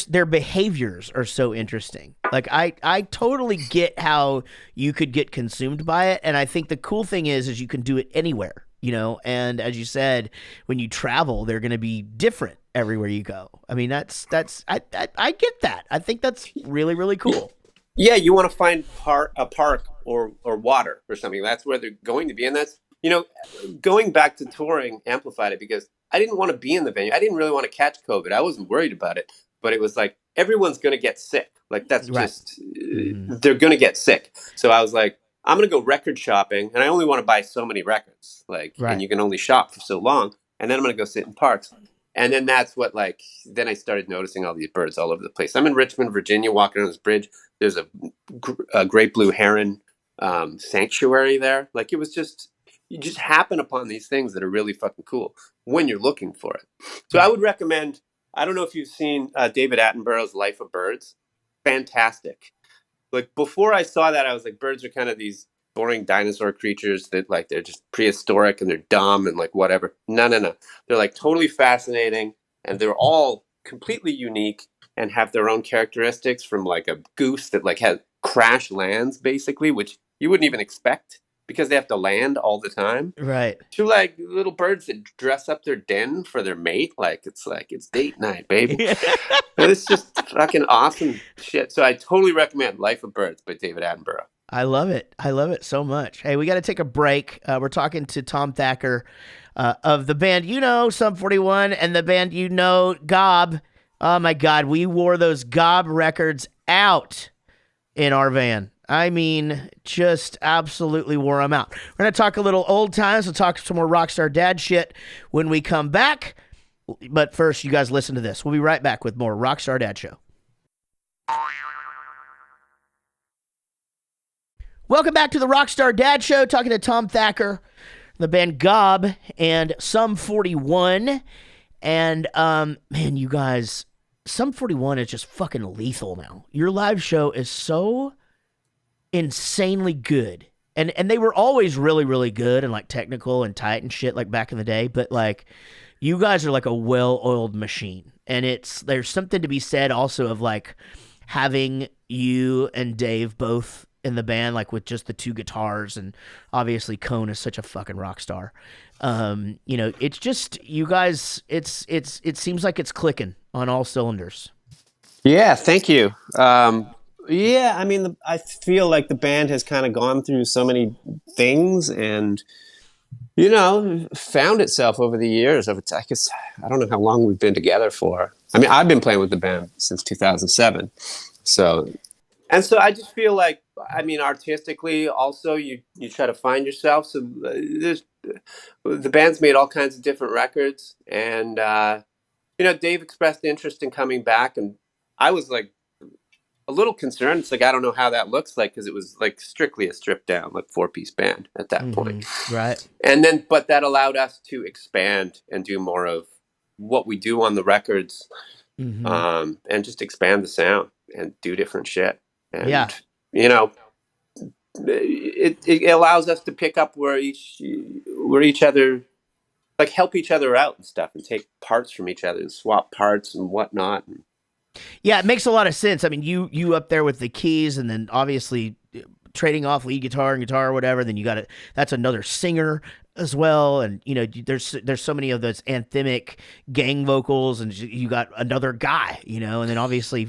their behaviors are so interesting. Like, I totally get how you could get consumed by it. And I think the cool thing is you can do it anywhere, and as you said, when you travel, they're going to be different everywhere you go. I mean, I get that. I think that's really, really cool. Yeah, you want to find a park or water or something. That's where they're going to be. And that's, going back to touring amplified it because I didn't want to be in the venue. I didn't really want to catch COVID. I wasn't worried about it, but it was like, everyone's going to get sick. Like that's right. Just, they're going to get sick. So I was like, I'm going to go record shopping, and I only want to buy so many records. Like, right. And you can only shop for so long. And then I'm going to go sit in parks. And then that's what then I started noticing all these birds all over the place. I'm in Richmond, Virginia, walking on this bridge. There's a great blue heron sanctuary there. Like it was just, you just happen upon these things that are really fucking cool when you're looking for it. So I would recommend, I don't know if you've seen David Attenborough's Life of Birds. Fantastic. Like before I saw that, I was like, birds are kind of these boring dinosaur creatures that like, they're just prehistoric and they're dumb and like whatever. No. They're like totally fascinating, and they're all completely unique and have their own characteristics, from like a goose that like has crash lands basically, which you wouldn't even expect, because they have to land all the time. Right. To like little birds that dress up their den for their mate. Like it's date night, baby. It's just fucking awesome shit. So I totally recommend Life of Birds by David Attenborough. I love it. I love it so much. Hey, we got to take a break. We're talking to Tom Thacker of the band, Sum 41, and the band, GOB. Oh my God. We wore those GOB records out in our van. I mean, just absolutely wore them out. We're going to talk a little old times. We'll talk some more Rockstar Dad shit when we come back. But first, you guys listen to this. We'll be right back with more Rockstar Dad Show. Welcome back to the Rockstar Dad Show. Talking to Tom Thacker, the band GOB, and Sum 41. And, man, you guys, Sum 41 is just fucking lethal now. Your live show is so insanely good. And they were always really, really good and, like, technical and tight and shit, like, back in the day. But, like, you guys are, like, a well-oiled machine. And there's something to be said also of, like, having you and Dave both in the band, like with just the two guitars, and obviously Cone is such a fucking rock star. You know, it's just you guys. It seems like it's clicking on all cylinders. Yeah, thank you. Yeah, I mean, I feel like the band has kind of gone through so many things, and you know, found itself over the years. I guess I don't know how long we've been together for. I mean, I've been playing with the band since 2007, so. And so I just feel like, I mean, artistically, also you try to find yourself. So the band's made all kinds of different records, and you know, Dave expressed interest in coming back, and I was like a little concerned. It's like I don't know how that looks like because it was like strictly a stripped down, like 4-piece band at that point, right? And then, but that allowed us to expand and do more of what we do on the records, and just expand the sound and do different shit. And, you know, it allows us to pick up where each other, like, help each other out and stuff, and take parts from each other and swap parts and whatnot. Yeah, it makes a lot of sense. I mean, you up there with the keys, and then obviously trading off lead guitar and guitar or whatever. Then you got it. That's another singer as well, and you know, there's so many of those anthemic gang vocals, and you got another guy, you know, and then obviously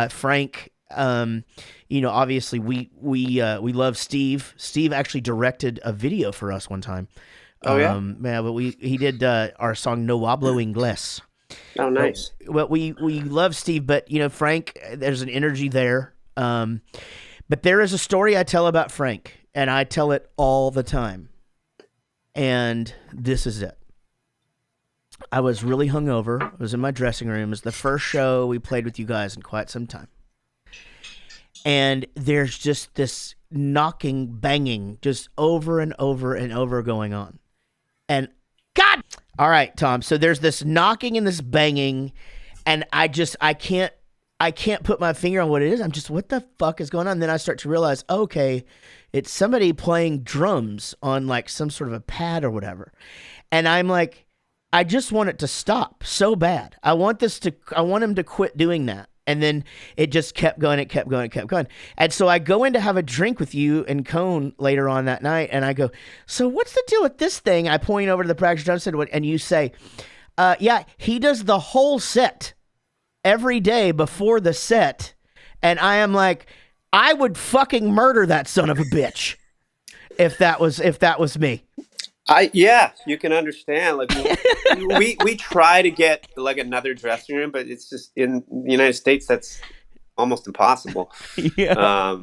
Frank. You know, obviously we love Steve. Steve actually directed a video for us one time. Oh yeah, but he did our song No Hablo Inglés. Oh, nice. But we love Steve, but you know, Frank, there's an energy there. But there is a story I tell about Frank, and I tell it all the time. And this is it. I was really hungover. I was in my dressing room. It was the first show we played with you guys in quite some time. And there's just this knocking, banging, just over and over and over going on. And God! All right, Tom. So there's this knocking and this banging, and I can't put my finger on what it is. I'm just, what the fuck is going on? And then I start to realize, okay, it's somebody playing drums on like some sort of a pad or whatever. And I'm like, I just want it to stop so bad. I want him to quit doing that. And then it just kept going, it kept going, it kept going. And so I go in to have a drink with you and Cone later on that night, and I go, so what's the deal with this thing? I point over to the practice drum set, and you say, yeah, he does the whole set every day before the set. And I am like, I would fucking murder that son of a bitch if that was me. Yeah, you can understand. Like we try to get like another dressing room, but it's just in the United States that's almost impossible. Yeah.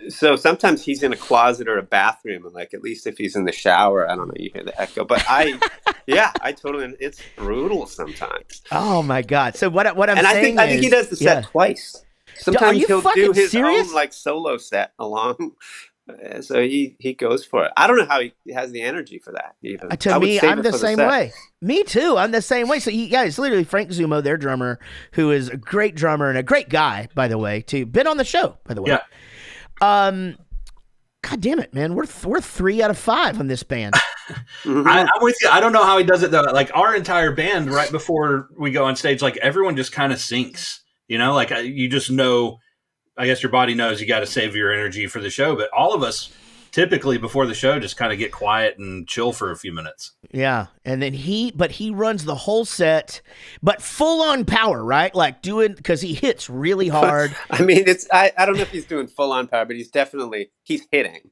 So sometimes he's in a closet or a bathroom, and like at least if he's in the shower, I don't know, you hear the echo. But I totally. It's brutal sometimes. Oh my God! So what I'm and saying I think he does the set twice. Sometimes he'll do his own like solo set along. So he goes for it. I don't know how he has the energy for that. Even to me, I'm the same way. Me too. I'm the same way. So it's literally Frank Zumo, their drummer, who is a great drummer and a great guy, by the way. Too been on the show, by the way. Yeah. God damn it, man. We're 3 out of 5 on this band. I'm with you. I don't know how he does it though. Like our entire band, right before we go on stage, like everyone just kind of sinks. You know, like you just know. I guess your body knows you got to save your energy for the show, but all of us typically before the show just kind of get quiet and chill for a few minutes. Yeah, and then he runs the whole set, but full on power, right? Like doing, because he hits really hard. I mean, I don't know if he's doing full on power, but he's hitting.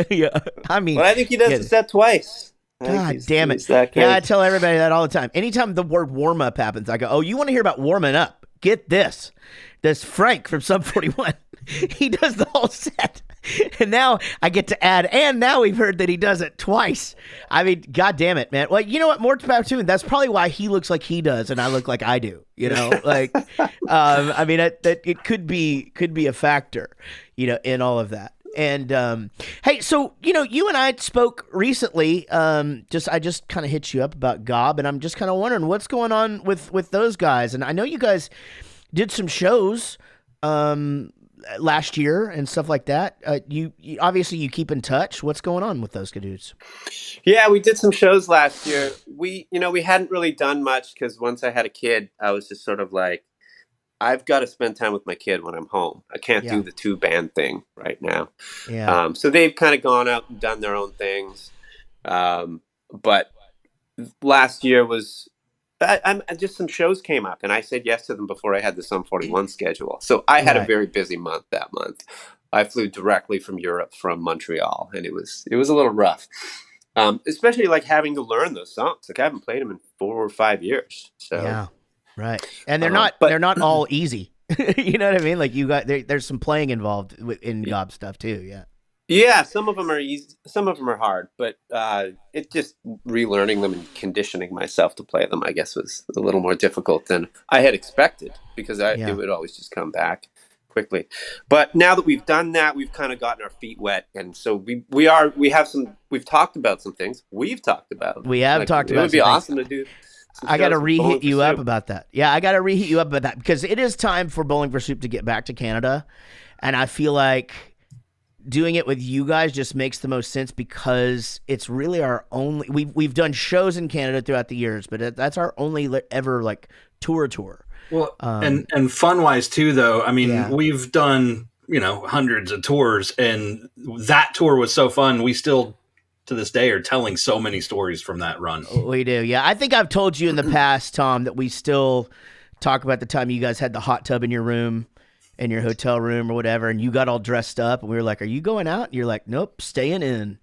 Yeah, I mean, but I think he does the set twice. God damn it! Yeah, I tell everybody that all the time. Anytime the word warm up happens, I go, "Oh, you want to hear about warming up? Get this." There's Frank from Sum 41. He does the whole set. And now I get to add, and now we've heard that he does it twice. I mean, God damn it, man. Well, you know what? More power to him. That's probably why he looks like he does, and I look like I do. You know, like, I mean, that it could be a factor, you know, in all of that. And hey, so you know, you and I spoke recently. I just kind of hit you up about GOB, and I'm just kind of wondering what's going on with those guys. And I know you guys did some shows last year and stuff like that. You obviously you keep in touch. What's going on with those dudes? Yeah, we did some shows last year. We hadn't really done much because once I had a kid, I was just sort of like, I've got to spend time with my kid when I'm home. I can't do the 2-band thing right now. Yeah. So they've kind of gone out and done their own things. But last year was, I'm just some shows came up and I said yes to them before I had the Sum 41 schedule. So I had a very busy month that month. I flew directly from Europe, from Montreal, and it was a little rough. Especially like having to learn those songs. Like I haven't played them in 4 or 5 years. So yeah. Right. And they're not all easy. You know what I mean? Like there's some playing involved in GOB stuff too. Yeah. Yeah. Some of them are easy. Some of them are hard, but it just relearning them and conditioning myself to play them, I guess, was a little more difficult than I had expected because it would always just come back quickly. But now that we've done that, we've kind of gotten our feet wet. And so we've talked about some things we've talked about. We have talked about it would be awesome to do. I got to reheat you up about that. Yeah, I got to reheat you up about that because it is time for Bowling for Soup to get back to Canada. And I feel like doing it with you guys just makes the most sense because it's really our only, we've done shows in Canada throughout the years, but that's our only ever like tour. Well, and fun wise too, though. I mean, we've done, you know, hundreds of tours and that tour was so fun. We still, to this day, are telling so many stories from that run. We do, yeah. I think I've told you in the past, Tom, that we still talk about the time you guys had the hot tub in your room, in your hotel room or whatever, and you got all dressed up, and we were like, "Are you going out?" And you're like, "Nope, staying in."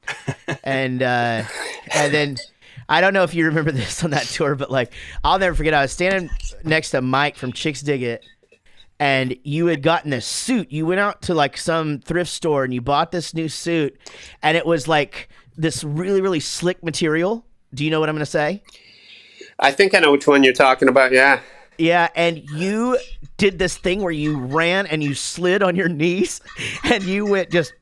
and then I don't know if you remember this on that tour, but like I'll never forget. I was standing next to Mike from Chicks Dig It, and you had gotten this suit. You went out to like some thrift store and you bought this new suit, and it was like this really, really slick material. Do you know what I'm going to say? I think I know which one you're talking about. Yeah. Yeah. And you did this thing where you ran and you slid on your knees and you went just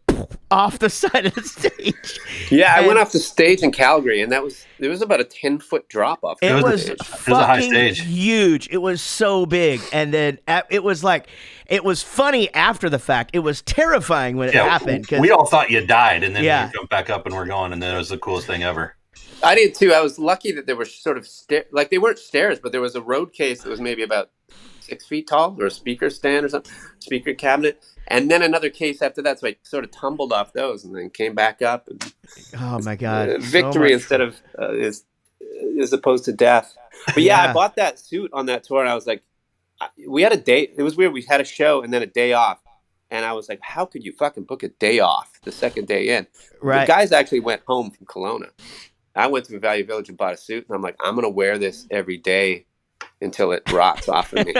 off the side of the stage. Yeah. I went off the stage in Calgary and there was about a 10-foot drop off. It was fucking a high stage. Huge. It was so big. And then it was like, it was funny after the fact. It was terrifying when it happened. We all thought you died, and then you jumped back up and we're going, and then it was the coolest thing ever. I did too. I was lucky that there were sort of like they weren't stairs, but there was a road case that was maybe about 6 feet tall, or a speaker stand or something, speaker cabinet, and then another case after that. So I sort of tumbled off those and then came back up. And oh my God! Victory instead of as opposed to death. But yeah, I bought that suit on that tour, and I was like, we had a day. It was weird. We had a show and then a day off. And I was like, how could you fucking book a day off the second day in? Right. The guys actually went home from Kelowna. I went to Value Village and bought a suit. And I'm like, I'm going to wear this every day until it rots off of me.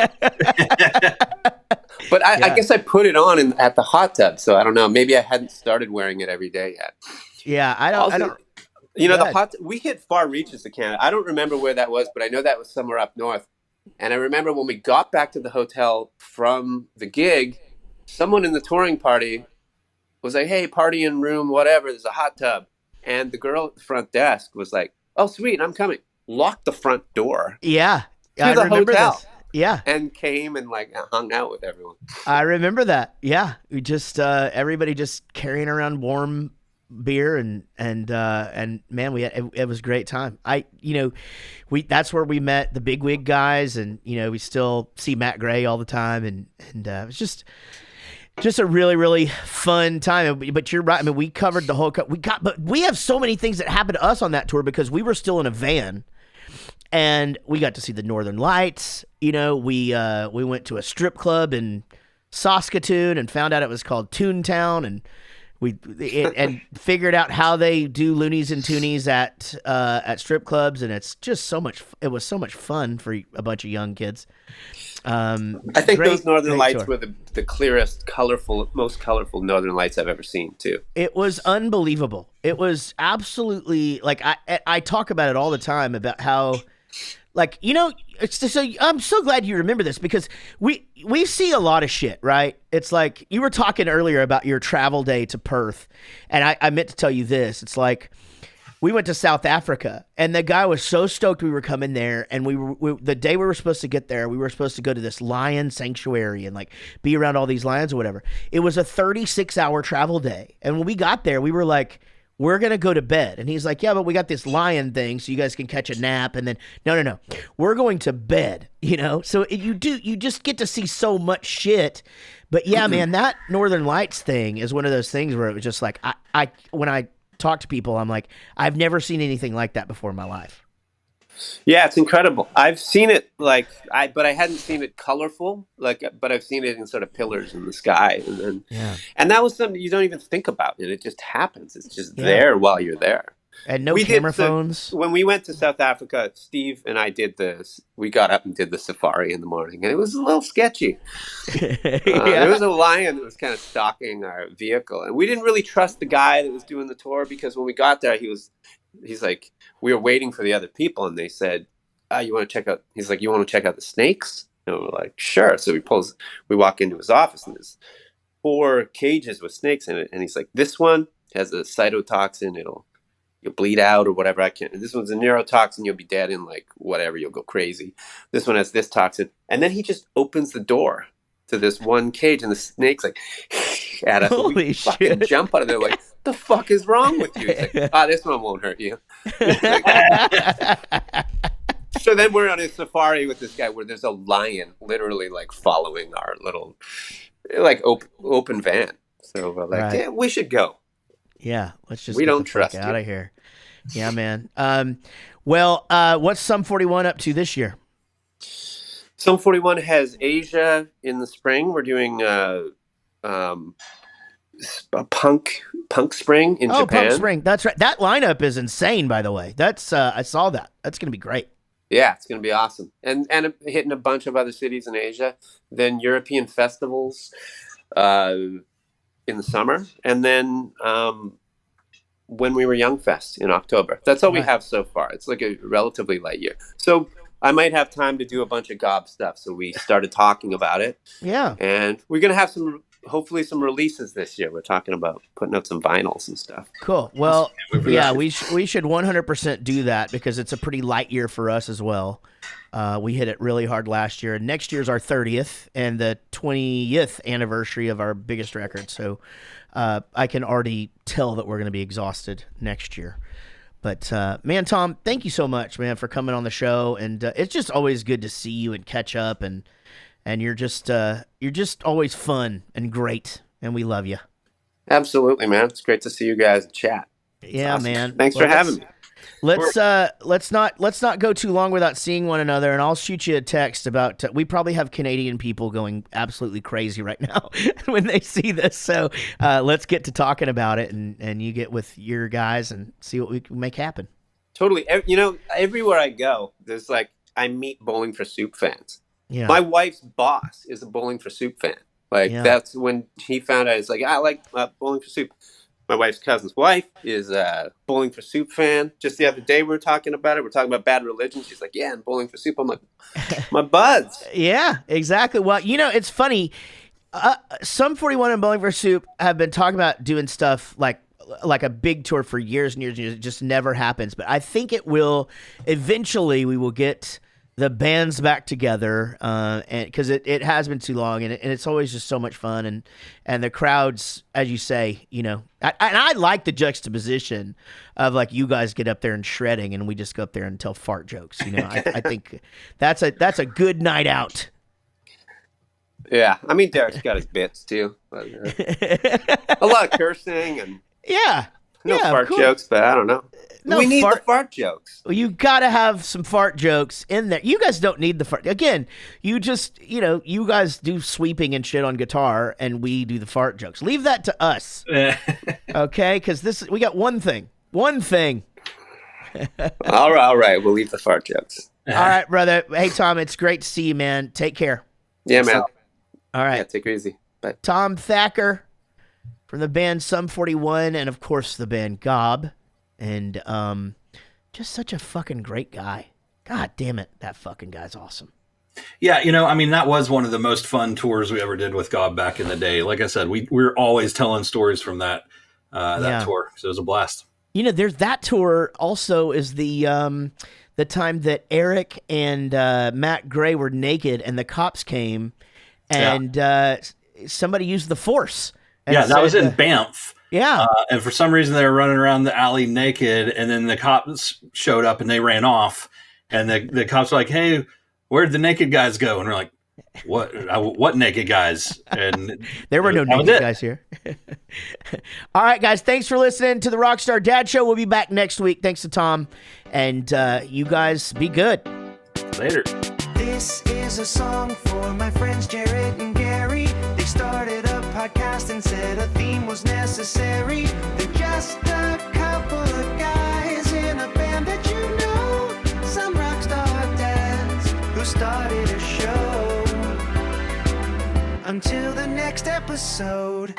But I guess I put it on at the hot tub. So I don't know. Maybe I hadn't started wearing it every day yet. Yeah, I don't. You know, we hit far reaches to Canada. I don't remember where that was, but I know that was somewhere up north. And I remember when we got back to the hotel from the gig, someone in the touring party was like, hey, party in room, whatever, there's a hot tub. And the girl at the front desk was like, oh, sweet, I'm coming. Locked the front door. Yeah. To the hotel. This. Yeah. And came and like hung out with everyone. I remember that. Yeah. We just, everybody just carrying around warm beer and man, it was a great time. That's where we met the big wig guys, and we still see Matt Gray all the time, and it was just a really, really fun time. But you're right. I mean, we covered the whole but we have so many things that happened to us on that tour because we were still in a van, and we got to see the Northern Lights. We went to a strip club in Saskatoon and found out it was called Toontown, and and figured out how they do loonies and toonies at strip clubs, and it's just so much. It was so much fun for a bunch of young kids. I think those Northern Lights tour. were the clearest, most colorful Northern Lights I've ever seen too. It was unbelievable. It was absolutely like I talk about it all the time about how, like, you know, it's just, so I'm so glad you remember this because we see a lot of shit, right? It's like you were talking earlier about your travel day to Perth, and I meant to tell you this. It's like we went to South Africa, and the guy was so stoked we were coming there, and the day we were supposed to get there, we were supposed to go to this lion sanctuary and like be around all these lions or whatever. It was a 36-hour travel day, and when we got there, we were like, we're going to go to bed. And he's like, yeah, but we got this lion thing so you guys can catch a nap. And then, no. We're going to bed, you know? So you just get to see so much shit. But yeah, man, that Northern Lights thing is one of those things where it was just like, when I talk to people, I'm like, I've never seen anything like that before in my life. Yeah, it's incredible. I've seen it but I hadn't seen it colorful, but I've seen it in sort of pillars in the sky, and that was something you don't even think about, and it just happens. It's just there while you're there. And no camera phones. When we went to South Africa, Steve and I did this. We got up and did the safari in the morning, and it was a little sketchy. There was a lion that was kind of stalking our vehicle, and we didn't really trust the guy that was doing the tour because when we got there, he's like, we were waiting for the other people, and they said, you want to check out, he's like, you want to check out the snakes? And we're like, sure. So we walk into his office, and there's 4 cages with snakes in it. And he's like, this one has a cytotoxin. You'll bleed out or whatever. This one's a neurotoxin. You'll be dead in like whatever. You'll go crazy. This one has this toxin. And then he just opens the door to this one cage, and the snake's like at us. Holy shit! Fucking jump out of there like, the fuck is wrong with you? He's like, this one won't hurt you. So then we're on a safari with this guy where there's a lion literally like following our little like open van. So we're like, yeah, we should go. Yeah, let's just we get don't the trust fuck you. out of here. Yeah, man. Well, what's Sum 41 up to this year? Sum 41 has Asia in the spring. We're doing a punk spring in Japan. Punk spring. That's right. That lineup is insane, by the way. That's I saw that. That's going to be great. Yeah, it's going to be awesome. And hitting a bunch of other cities in Asia, then European festivals in the summer, and then When We Were Young Fest in October. That's all we have so far. It's like a relatively light year. So I might have time to do a bunch of GOB stuff. So we started talking about it. Yeah. And we're going to have hopefully some releases this year. We're talking about putting out some vinyls and stuff. Cool. Well, yeah, we should 100% do that because it's a pretty light year for us as well. We hit it really hard last year, and next year's our 30th and the 20th anniversary of our biggest record. So I can already tell that we're going to be exhausted next year. But man, Tom, thank you so much, man, for coming on the show. And it's just always good to see you and catch up, and you're just always fun and great, and we love you. Absolutely, man. It's great to see you guys chat. Yeah, awesome. Man. Thanks for having me. Let's not go too long without seeing one another, and I'll shoot you a text about. We probably have Canadian people going absolutely crazy right now when they see this. So let's get to talking about it, and you get with your guys and see what we can make happen. Totally. You know, everywhere I go, there's like I meet Bowling for Soup fans. Yeah. My wife's boss is a Bowling for Soup fan. Like that's when he found out. It's like I like Bowling for Soup. My wife's cousin's wife is a Bowling for Soup fan. Just the other day we were talking about it. We're talking about Bad Religion. She's like, yeah, and Bowling for Soup. I'm like, my buds. Yeah, exactly. Well, you know, it's funny. Sum 41 and Bowling for Soup have been talking about doing stuff like a big tour for years and years and years. It just never happens. But I think it will eventually. We will get the bands back together, and because it has been too long, and it's always just so much fun, and the crowds, as you say, you know, I like the juxtaposition of like you guys get up there and shredding, and we just go up there and tell fart jokes. You know, I think that's a good night out. Yeah, I mean Derek's got his bits too, but, a lot of cursing and yeah. No Yeah, of fart course. jokes, but I don't know. No we need fart- the fart jokes. Well, you got to have some fart jokes in there. You guys don't need the fart. Again, you just, you guys do sweeping and shit on guitar, and we do the fart jokes. Leave that to us, okay? Because we got one thing. One thing. All right. We'll leave the fart jokes. All right, brother. Hey, Tom, it's great to see you, man. Take care. Yeah, man. All right. Yeah, take it easy. Bye. Tom Thacker from the band Sum 41, and of course the band GOB, and just such a fucking great guy. God damn it, that fucking guy's awesome. Yeah, that was one of the most fun tours we ever did with GOB back in the day. Like I said, we were always telling stories from that tour, so it was a blast. There's that tour. Also, is the time that Eric and Matt Gray were naked, and the cops came, and somebody used the force. And that was in Banff. Yeah. And for some reason, they were running around the alley naked, and then the cops showed up and they ran off. And the cops were like, "Hey, where'd the naked guys go?" And we're like, "What naked guys?" And there were no naked guys here. All right, guys. Thanks for listening to the Rockstar Dad Show. We'll be back next week. Thanks to Tom. And you guys be good. Later. This is a song for my friends Jaret and Gary. They started a podcast and said a theme was necessary. They're just a couple of guys in a band that some rockstar dads who started a show. Until the next episode.